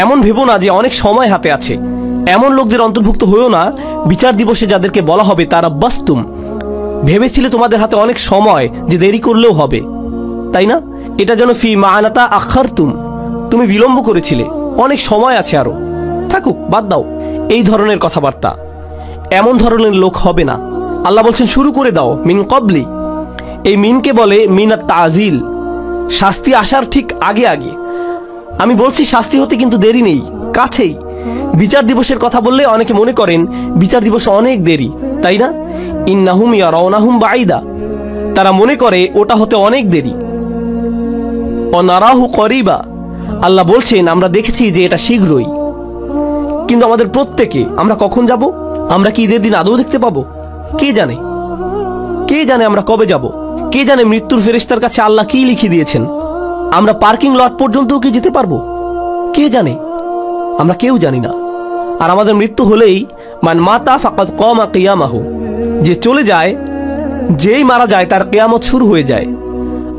এমন ভেবো না যে অনেক সময় হাতে আছে। এমন লোকদের অন্তর্ভুক্ত হয়েও না বিচার দিবসে যাদেরকে বলা হবে তারা বাস্তুম, ভেবেছিলে তোমাদের হাতে অনেক সময় যে দেরি করলেও হবে, তাই না? এটা যেন ফি মানাতা আখারতুম, তুমি বিলম্ব করেছিলে, অনেক সময় আছে আরো, থাকুক, বাদ দাও। এই ধরনের কথাবার্তা, এমন ধরনের লোক হবে না। আল্লাহ বলছেন শুরু করে দাও মিন কবলি। এই মিনকে বলে মিনাত তাজিল, শাস্তি আসার ঠিক আগে আগে। আমি বলছি শাস্তি হতে কিন্তু দেরি নেই, কাছেই। বিচার দিবসের কথা বললে অনেকে মনে করেন বিচার দিবস অনেক দেরি, তাই না? ইন্নাহুম ইয়ারাউনাহুম বাঈদা, তারা মনে করে ওটা হতে অনেক দেরি। অনারাহু করিবা, আল্লাহ বলছেন আমরা দেখেছি যে এটা শীঘ্রই। কিন্তু আমাদের প্রত্যেকে আমরা কখন যাব? আমরা কি ঈদের দিন আদৌ দেখতে পাবো? কে জানে, কে জানে আমরা কবে যাব? কে জানে মৃত্যুর ফেরেশতার কাছে আল্লাহ কি লিখে দিয়েছেন? আমরা পার্কিং লট পর্যন্তও কি যেতে পারবো? কে জানে? আমরা কেউ জানি না। আর আমাদের মৃত্যু হলেই মান মাতা ফাকাদ কামা কিয়ামাহু, যে চলে যায়, যেই মারা যায় তার কিয়ামত শুরু হয়ে যায়।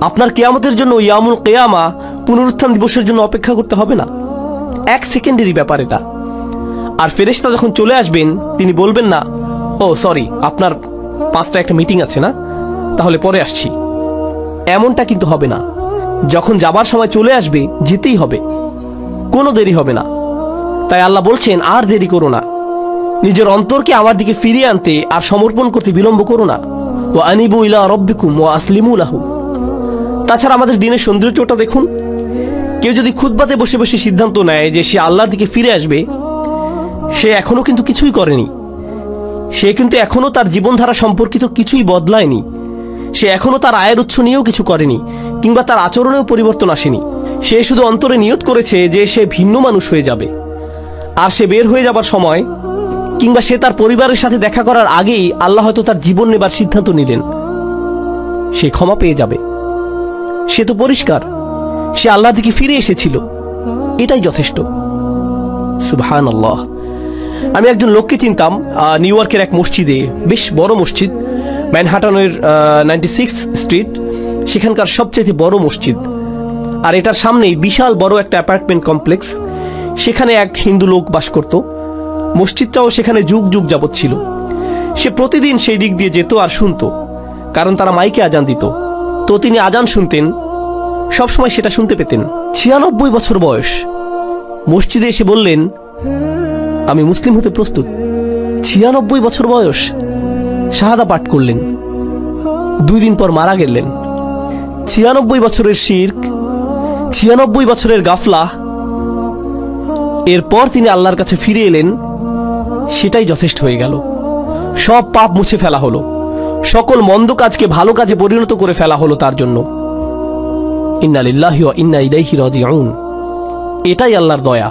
আপনার কিয়ামতের জন্য ইয়ামুল কিয়ামা, পুনরুত্থান দিবসের জন্য অপেক্ষা করতে হবে না, এক সেকেন্ডেরই ব্যাপার এটা। আর ফেরেশতা যখন চলে আসবেন তিনি বলবেন না ও সরি আপনার 5টা একটা মিটিং আছে না, তাহলে পরে আসছি। এমনটা কিন্তু হবে না। যখন যাবার সময় চলে আসবে যেতেই হবে, কোনো দেরি হবে না। তাই আল্লাহ বলছেন আর দেরি করো না, নিজের অন্তরকে আমার দিকে ফিরিয়ে আনতে আর সমর্পণ করতে বিলম্ব করো না। ওয়া আনিবু ইলা রাব্বিকুম ওয়া আসলিমু লাহু। তাছাড়া আমাদের দিনের সৌন্দর্যটা দেখুন। কেউ যদি খুতবাতে বসে বসে সিদ্ধান্ত নেয় যে সে আল্লাহর দিকে ফিরে আসবে, সে এখনো কিন্তু কিছুই করেনি। সে কিন্তু এখনো তার জীবনধারা সম্পর্কিত কিছুই বদলায়নি। সে এখনো তার আয়ের উৎস নিয়েও কিছু করেনি, কিংবা তার আচরণেও পরিবর্তন আসেনি। সে শুধু অন্তরে নিয়ত করেছে যে সে ভিন্ন মানুষ হয়ে যাবে। আর সে বের হয়ে যাবার সময়, কিংবা সে তার পরিবারের সাথে দেখা করার আগেই আল্লাহ হয়তো তার জীবন নেবার সিদ্ধান্ত নিলেন, সে ক্ষমা পেয়ে যাবে। সে তো পরিষ্কার, সে আল্লাহর দিকে ফিরে এসেছিল, এটাই যথেষ্ট। সুবহানাল্লাহ। আমি একজন লোককে চিনতাম নিউ ইয়র্কের এক মসজিদে, বেশ বড় মসজিদ, ম্যানহাটনের 96 স্ট্রিট, সেখানকার সবচেয়ে বড় মসজিদ। আর এটার সামনেই বিশাল বড় একটা অ্যাপার্টমেন্ট কমপ্লেক্স। সেখানে এক হিন্দু লোক বাস করত। মসজিদটাও সেখানে যুগ যুগ যাবৎ ছিল। সে প্রতিদিন সেই দিক দিয়ে যেত আর শুনত, কারণ তারা মাইকে আজান দিত। তো তিনি আজান শুনতেন, সবসময় সেটা শুনতে পেতেন। 96 বছর বয়স। মসজিদে এসে বললেন আমি মুসলিম হতে প্রস্তুত। 96 বছর বয়স। শাহাদা পাঠ করলেন। 2 দিন পর মারা গেলেন। 96 বছরের শিরক, 96 বছরের গাফলা। এরপর তিনি আল্লাহর কাছে ফিরে এলেন, সেটাই যথেষ্ট হয়ে গেল। সব পাপ মুছে ফেলা হলো, সকল মন্দ কাজকে ভালো কাজে পরিণত করে ফেলা হলো তার জন্য। ইন্না লিল্লাহি ওয়া ইন্না ইলাইহি রাজিউন। এটাই আল্লাহর দয়া,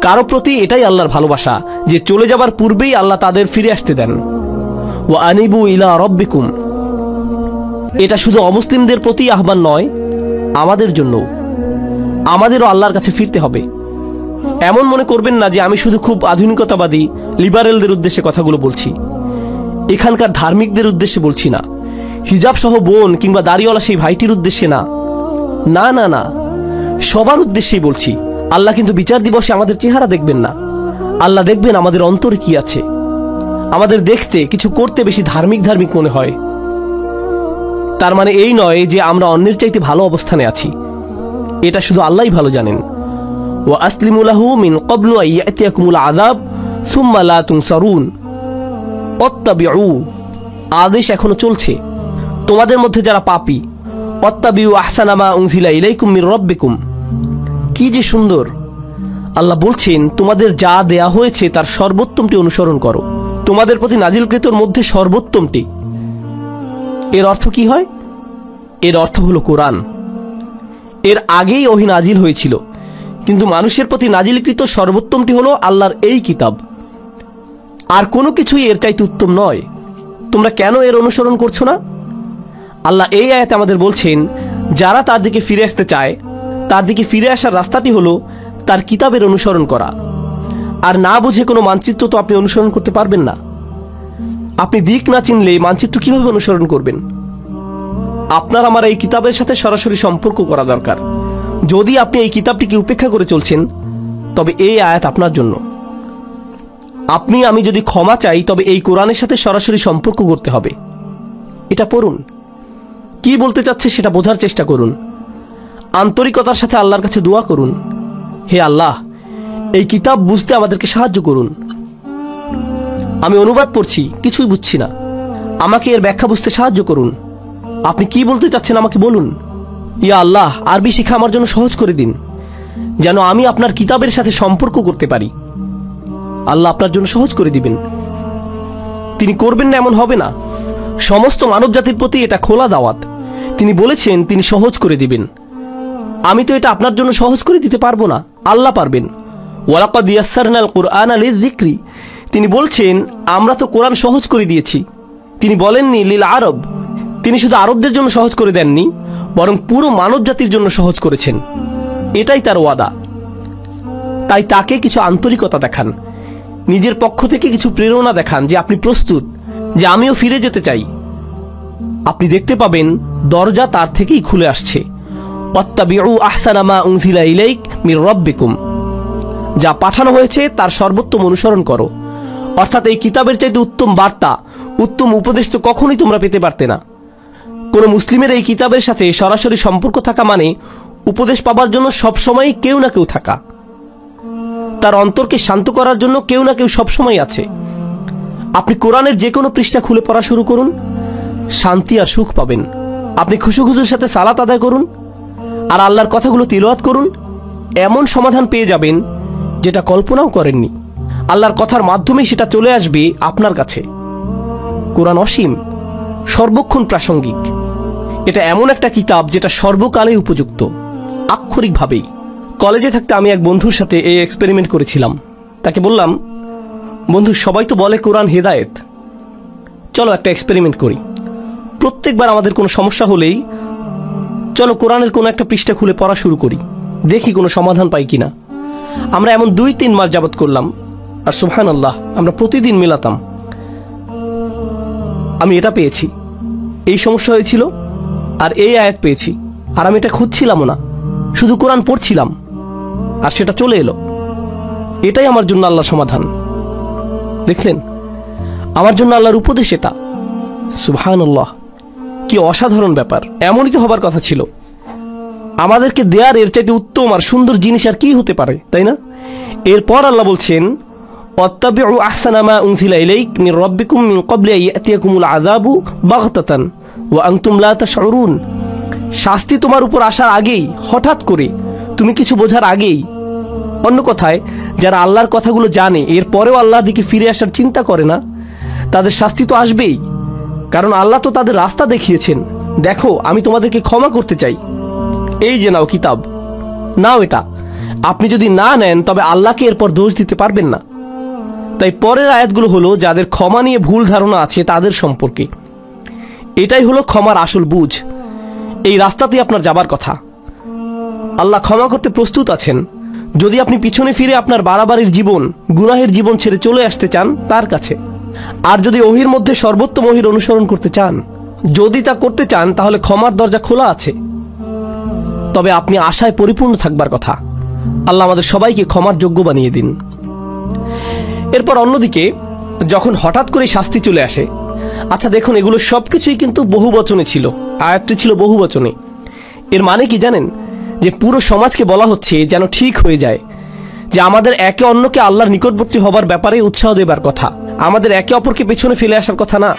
কারো প্রতি এটাই আল্লাহর ভালোবাসা, যে চলে যাবার পূর্বেই আল্লাহ তাদের ফিরে আসতে দেন। ওয়া আনিবু ইলা রাব্বিকুম। এটা শুধু অমুসলিমদের প্রতি আহ্বান নয়, আমাদের জন্য। আমাদেরও আল্লাহর কাছে ফিরতে হবে। এমন মনে করবেন না যে আমি শুধু খুব আধুনিকতাবাদী লিবারেলদের উদ্দেশ্যে কথাগুলো বলছি। এখানকার ধার্মিকদের উদ্দেশ্যে বলছি না, হিজাব সহ বোন কিংবা দাড়িওয়ালা সেই ভাইটির উদ্দেশ্যে না, না না না, সবার উদ্দেশ্যেই বলছি। আল্লাহ কিন্তু বিচার দিবসে আমাদের চেহারা দেখবেন না, আল্লাহ দেখবেন আমাদের অন্তরে কি আছে। আমাদের দেখতে, কিছু করতে বেশি ধার্মিক ধার্মিক মনে হয়। তার মানে এই নয় যে আমরা অন্যের চাইতে ভালো অবস্থানে আছি, এটা শুধু আল্লাহই ভালো জানেন। ওয়া আসলিমু লাহু মিন ক্বাবলু আন ইয়াতিয়াকুমুল আযাব সুম্মা লা তুনসারুন। অত্তাবিউ, আদেশ এখনো চলছে। তোমাদের মধ্যে যারা পাপী, অত্তাবিউ আহসানা মা উনজিলা ইলাইকুম মির রাব্বিকুম। কি যে সুন্দর! আল্লাহ বলছেন তোমাদের যা দেয়া হয়েছে তার সর্বোত্তমটি অনুসরণ করো, তোমাদের প্রতি নাজিলকৃতর মধ্যে সর্বোত্তমটি। এর অর্থ কি হয়? এর অর্থ হলো কোরআন। এর আগেই ওহী নাজিল হয়েছিল, কিন্তু মানুষের প্রতি নাজিলকৃত সর্বোত্তমটি হলো আল্লাহর এই কিতাব। আর কোনো কিছুই এর চাইতে উত্তম নয়। তোমরা কেন এর অনুসরণ করছো না? আল্লাহ এই আয়াতে আমাদের বলছেন, যারা তার দিকে ফিরে আসতে চায়, তার দিকে ফিরে আসার রাস্তাটি হলো তার কিতাবের অনুসরণ করা। আর না বুঝে কোনো মানচিত্র তো আপনি অনুসরণ করতে পারবেন না। আপনি দিক না চিনলে মানচিত্র কিভাবে অনুসরণ করবেন? আপনার আমার এই কিতাবের সাথে সরাসরি সম্পর্ক করা দরকার। যদি আপনি এই কিতাবটিকে উপেক্ষা করে চলছেন, তবে এই আয়াত আপনার জন্য। আপনি আমি যদি ক্ষমা চাই তবে এই কোরআনের সাথে সরাসরি সম্পর্ক করতে হবে। এটা পড়ুন, কি বলতে চাচ্ছে সেটা বোঝার চেষ্টা করুন, আন্তরিকতার সাথে আল্লাহর কাছে দোয়া করুন, হে আল্লাহ এই কিতাব বুঝতে আমাদেরকে সাহায্য করুন। আমি অনুবাদ পড়ছি, কিছুই বুঝছি না, আমাকে এর ব্যাখ্যা বুঝতে সাহায্য করুন। আপনি কি বলতে চাচ্ছেন আমাকে বলুন। ইয়া আল্লাহ, আরবি শিখা আমার জন্য সহজ করে দিন, যেন আমি আপনার কিতাবের সাথে সম্পর্ক করতে পারি। আল্লাহ আপনার জন্য সহজ করে দিবেন। তিনি করবেন না এমন হবে না। সমস্ত মানব জাতির প্রতি এটা খোলা দাওয়াত। তিনি বলেছেন তিনি সহজ করে দিবেন। আমি তো এটা আপনার জন্য সহজ করে দিতে পারবো না, আল্লাহ পারবেন। ওয়ালাকাদ ইয়াসসারনাল কুরআনা লিযিকরি, তিনি বলছেন আমরা তো কোরআন সহজ করে দিয়েছি। তিনি বলেননি লিল আরব, তিনি শুধু আরবদের জন্য সহজ করে দেননি, বরং পুরো মানব জাতির জন্য সহজ করেছেন। এটাই তার ওয়াদা। তাই তাকে কিছু আন্তরিকতা দেখান, নিজের পক্ষ থেকে কিছু প্রেরণা দেখান যে আপনি প্রস্তুত, যে আমিও ফিরে যেতে চাই। আপনি দেখতে পাবেন দরজা তার থেকেই খুলে আসছে। ওয়াত্তাবিউ আহসানা মা উনজিলা ইলাইক মির রাব্বিকুম, যা পাঠানো হয়েছে তার সর্বোত্তম অনুসরণ করো। অর্থাৎ এই কিতাবের চাইতে উত্তম বার্তা, উত্তম উপদেশ তো কখনোই তোমরা পেতে পারতে না। কোনো মুসলিমের এই কিতাবের সাথে সরাসরি সম্পর্ক থাকা মানে উপদেশ পাবার জন্য সবসময় কেউ না কেউ থাকা, তার অন্তরকে শান্ত করার জন্য কেউ না কেউ সবসময় আছে। আপনি কোরআনের যে কোনো পৃষ্ঠা খুলে পড়া শুরু করুন, শান্তি আর সুখ পাবেন। আপনি খুশুখুশুর সাথে সালাত আদায় করুন আর আল্লাহর কথাগুলো তিলাওয়াত করুন, এমন সমাধান পেয়ে যাবেন যেটা কল্পনাও করেননি। আল্লাহর কথার মাধ্যমেই সেটা চলে আসবে আপনার কাছে। কোরআন অসীম, সর্বক্ষণ প্রাসঙ্গিক। এটা এমন একটা কিতাব যেটা সর্বকালে উপযুক্ত, আক্ষরিকভাবেই। কলেজে থাকতে আমি এক বন্ধুর সাথে এই এক্সপেরিমেন্ট করেছিলাম। তাকে বললাম, বন্ধু সবাই তো বলে কোরআন হেদায়েত, চলো একটা এক্সপেরিমেন্ট করি। প্রত্যেকবার আমাদের কোনো সমস্যা হলেই চলো কোরআনের কোনো একটা পৃষ্ঠা খুলে পড়া শুরু করি, দেখি কোনো সমাধান পাই কিনা। আমরা এমন 2-3 মাস যাবত করলাম, আর সুবহানাল্লাহ আমরা প্রতিদিন মেলাতাম। আমি এটা পেয়েছি, এই সমস্যা হয়েছিল, আর এই আয়াত পেয়েছি, আর আমি এটা খুঁজছিলামও না, শুধু কোরআন পড়ছিলাম আর সেটা চলে এলো। এটাই আমার জন্য আল্লাহর সমাধান। দেখলেন, আমার জন্য আল্লাহর উপদেশ এটা। সুবহানাল্লাহ, কি অসাধারণ ব্যাপার। এমনই তো হবার কথা ছিল। আমাদেরকে দেয়ার এর চাইতে উত্তম আর সুন্দর জিনিস আর কি হতে পারে, তাই না? এরপর আল্লাহ বলছেন, ওয়াত্তাবিউ আহসানা মা উনজিলা ইলাইক মির রাব্বিকুম মিন ক্বাবলি আন ইয়াতিয়াকুমুল আযাবু বাগতাতান ওয়া আনতুম লা তাশউরুন। শাস্তি তোমার উপর আসার আগেই, হঠাৎ করে, তুমি কিছু বোঝার আগেই। অন্য কথায়, যারা আল্লাহর কথাগুলো জানে এরপরেও আল্লাহর দিকে ফিরে আসার চিন্তা করে না, তাদের শাস্তি তো আসবেই। কারণ আল্লাহ তো তাদের রাস্তা দেখিয়েছেন। দেখো, আমি তোমাদেরকে ক্ষমা করতে চাই, এই যে নাও কিতাব, নাও এটা। আপনি যদি না নেন তবে আল্লাহকে এরপর দোষ দিতে পারবেন না। তাই পরের আয়াতগুলো হলো যাদের ক্ষমা নিয়ে ভুল ধারণা আছে তাদের সম্পর্কে। এটাই হলো ক্ষমার আসল বুঝ। এই রাস্তাতেই আপনার যাবার কথা। আল্লাহ ক্ষমা করতে প্রস্তুত আছেন যদি আপনি পিছনে ফিরে আপনার বাড়াবাড়ির জীবন, গুনাহের জীবন ছেড়ে চলে আসতে চান তার কাছে। আর যদি ওহির মধ্যে সর্বোত্তম ওহির অনুসরণ করতে চান, যদি তা করতে চান, তাহলে ক্ষমার দরজা খোলা আছে। তবে আপনি আশায় পরিপূর্ণ থাকবার কথা। আল্লাহ আমাদের সবাইকে ক্ষমার যোগ্য বানিয়ে দিন। এরপর অন্যদিকে যখন হঠাৎ করে শাস্তি চলে আসে, আচ্ছা দেখুন, এগুলো সবকিছুই কিন্তু বহুবচনে ছিল। আয়াতটি ছিল বহুবচনে। এর মানে কি জানেন? যে পুরো সমাজকে বলা হচ্ছে যেন ঠিক হয়ে যায়, যে আমাদের একে অন্যকে আল্লাহর নিকটবর্তী হবার ব্যাপারে উৎসাহ দেবার কথা, আমাদের একে অপরকে পেছনে ফেলে আসার কথা না।